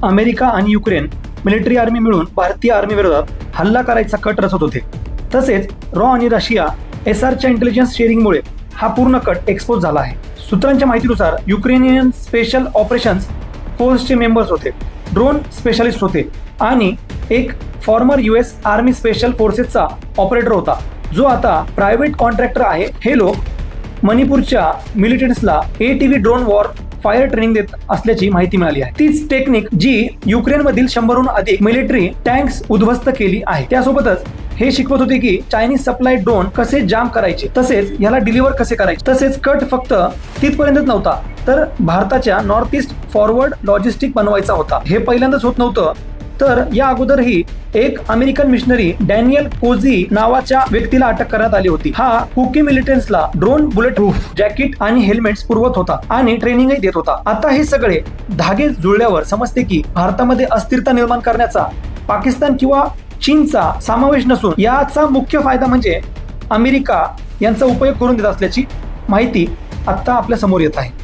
America आणि Ukraine military army मिळून भारतीय आर्मी विरोधात हल्ला करायचा कट रचत होते. तसेच रॉ आणि रशिया SRच्या इंटेलिजन्स शेअरिंगमुळे हा पूर्ण कट एक्सपोज झाला आहे. सूत्रांच्या माहितीनुसार युक्रेनियन स्पेशल ऑपरेशन्स फोर्सचे मेंबर्स होते, ड्रोन स्पेशलिस्ट होते आणि एक फॉर्मर US आर्मी स्पेशल फोर्सेसचा ऑपरेटर होता, जो आता प्रायव्हेट कॉन्ट्रॅक्टर आहे. हे लोक मणिपूरच्या मिलिटंट्सला ATV drone war fire training देत असल्याची माहिती मिळाली आहे. तीच टेक्निक जी युक्रेनमधील 100हून अधिक मिलिटरी टँक्स उद्ध्वस्त केली आहे. त्यासोबतच हे शिकवत होते की चायनीज सप्लाय ड्रोन कसे जाम करायचे, तसेच याला डिलिव्हर कसे करायचे. तसेच कट फक्त तिथपर्यंतच नव्हता, तर भारताच्या नॉर्थ ईस्ट फॉरवर्ड लॉजिस्टिक बनवायचा होता. हे पहिल्यांदाच होत नव्हतं, तर या अगोदरही एक अमेरिकन मिशनरी डॅनियल कोझी नावाच्या व्यक्तीला अटक करण्यात आली होती. हा कुकी मिलिटंट्सला ड्रोन बुलेट प्रूफ जॅकेट आणि हेल्मेट्स पुरवत होता आणि ट्रेनिंगही देत होता. आता हे सगळे धागे जुळल्यावर समजते की भारतामध्ये अस्थिरता निर्माण करण्याचा पाकिस्तान किंवा चीनचा समावेश नसून याचा मुख्य फायदा म्हणजे अमेरिका यांचा उपयोग करून देत असल्याची माहिती आता आपल्या समोर येत आहे.